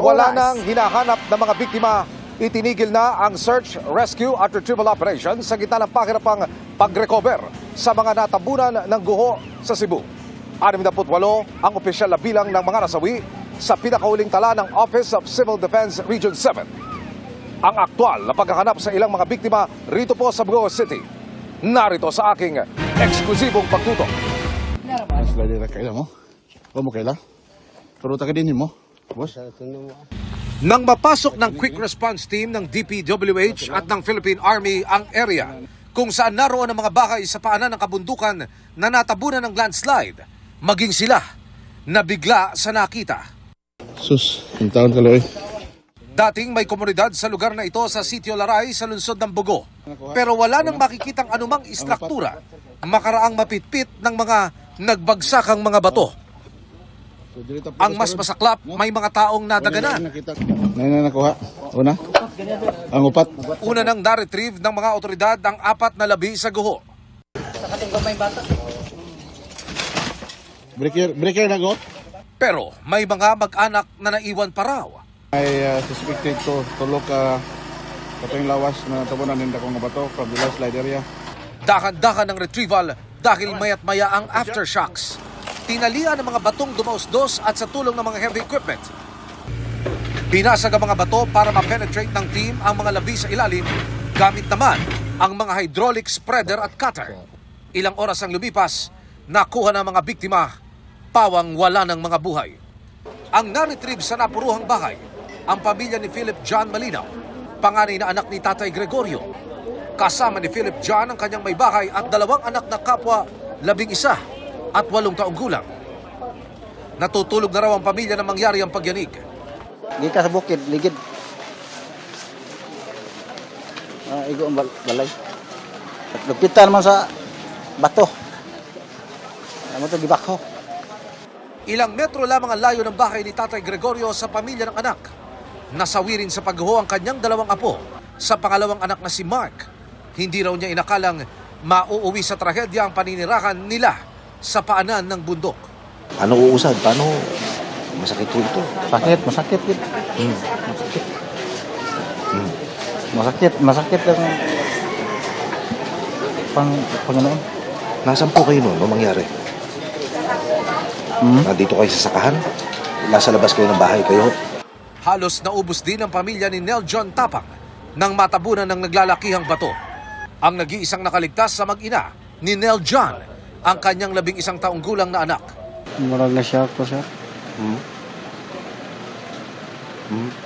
Wala oras. nang hinahanap ng mga biktima. Itinigil na ang search, rescue at retrieval operation sa gitna ng pahirapang pag-recover sa mga natabunan ng guho sa Cebu. 68 ang opisyal na bilang ng mga nasawi sa pinakauling tala ng Office of Civil Defense Region 7. Ang aktwal na paghahanap sa ilang mga biktima rito po sa Bugo City. Narito sa aking eksklusibong pagtutok. Mas lagi na kailan mo? O mo kailan? Karuta ka din mo, boss? Nang mapasok ng Quick Response Team ng DPWH at ng Philippine Army ang area kung saan naroon ang mga bahay sa paanan ng kabundukan na natabunan ng landslide, maging sila nabigla sa nakita. Sus, ang taon ka loy. Dating may komunidad sa lugar na ito sa Sitio Laray sa lungsod ng Bugo. Pero wala nang makikitang anumang istruktura makaraang mapitpit ng mga nagbagsakang mga bato. Ang mas masaklap, may mga taong nadaganan. Ngayon na nakuha. Una? Ang upat. Una nang na-retrieve ng mga otoridad ang 4 na labi sa guho. Breaker na go? Pero may mga mag-anak na naiwan pa raw. I suspected to tulog ka katong lawas na tabunan ng dakong bato from the landslide area. Dahan-dahan ng retrieval dahil mayat maya ang aftershocks. Tinalian ng mga batong dumausdos at sa tulong ng mga heavy equipment. Binasag ang mga bato para ma-penetrate ng team ang mga labi sa ilalim gamit naman ang mga hydraulic spreader at cutter. Ilang oras ang lumipas, nakuha ng mga biktima, pawang wala ng mga buhay. Ang na-retrieve sa napuruhang bahay, ang pamilya ni Philip John Malinaw, panganay na anak ni Tatay Gregorio. Kasama ni Philip John ang kanyang may bahay at 2 anak na kapwa, 11 at 8 taong gulang. Natutulog na raw ang pamilya na mangyari ang pagyanig. Di ka sa bukid, ligid. Igo ang balay. Lupitan man sa bato. Ano ito, gibakho. Ilang metro lamang ang layo ng bahay ni Tatay Gregorio sa pamilya ng anak. Nasawi rin sa pagguho ang kanyang 2 apo. Sa pangalawang anak na si Mark, hindi raw niya inakalang mauuwi sa trahedya ang paninirahan nila sa paanan ng bundok. Ano uusad? Paano? Masakit po ito. Masakit. Masakit. Masakit ang Panginoon. Nasaan po kayo noon? Ano mangyari? Nandito kayo sa sakahan? Nasa labas kayo ng bahay kayo? Halos naubos din ang pamilya ni Nel John Tapang nang matabunan ng naglalakihang bato. Ang nag-iisang nakaligtas sa mag-ina ni Nel John, ang kanyang 11 taong gulang na anak. Murag na siya ako, sir.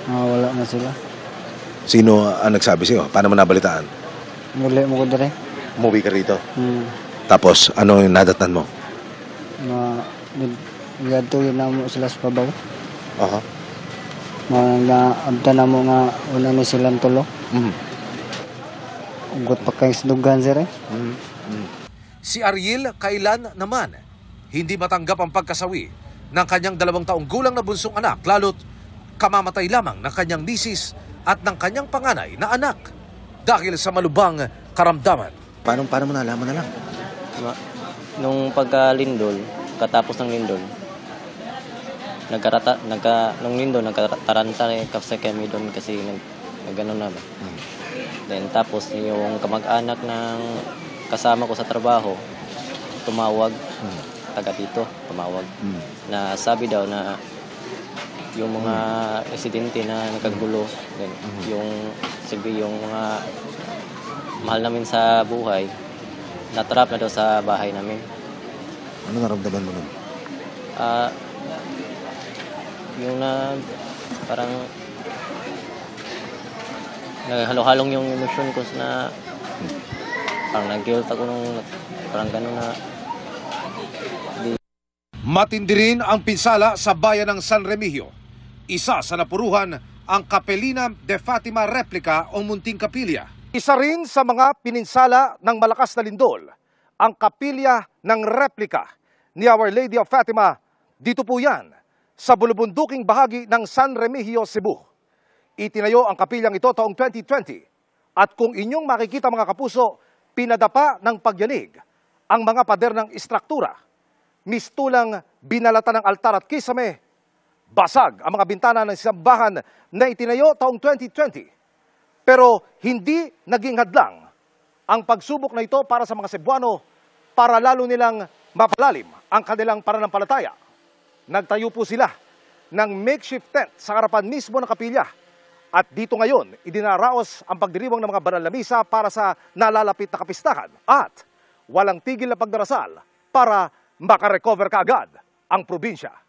Wala na sila. Sino ang nagsabi sa'yo? Paano mo nabalitaan? Muli mo ko dire. Umuwi ka rito. Tapos, ano yung nadatnan mo? Nagatuloy na mo sila sa pabaw. Aha. Naabda na mo nga una ni silang tulo. Ugot pa kayong sinugan, sir. Si Ariel kailan naman hindi matanggap ang pagkasawi ng kanyang 2 taong gulang na bunsong anak, lalo't kamamatay lamang ng kanyang misis at ng kanyang panganay na anak dahil sa malubhang karamdaman. Paano mo nalaman na lang? Nung pagka-lindol, katapos ng lindol, nung lindol, nagkataranta kasi kami doon kasi nagganon na ba. Then tapos yung kamag-anak ng kasama ko sa trabaho, tumawag, taga dito, tumawag, na sabi daw na yung mga residente na nagkagulo, then, yung mga mahal namin sa buhay, natrap na daw sa bahay namin. Ano naramdaman mo nun? Yung parang naghalo-halong yung emosyon ko na parang nag-guilt ako nung parang gano'n na. Matindi rin ang pinsala sa bayan ng San Remigio. Isa sa napuruhan ang Capelina de Fatima replica o munting kapilya. Isa rin sa mga pininsala ng malakas na lindol, ang kapilya ng replika ni Our Lady of Fatima. Dito po yan, sa bulubunduking bahagi ng San Remigio, Cebu. Itinayo ang kapilyang ito taong 2020. At kung inyong makikita mga kapuso, pinadapa ng pagyanig ang mga pader ng istruktura. Mistulang binalatan ng altar at kisame, Basag ang mga bintana ng simbahan na itinayo taong 2020. Pero hindi naging hadlang ang pagsubok na ito para sa mga Cebuano para lalo nilang mapalalim ang kanilang pananampalataya. Nagtayo po sila ng makeshift tent sa harapan mismo ng kapilya. At dito ngayon, idinaraos ang pagdiriwang ng mga banal na misa para sa nalalapit na kapistahan. At walang tigil na pagdarasal para makarecover kaagad ang probinsya.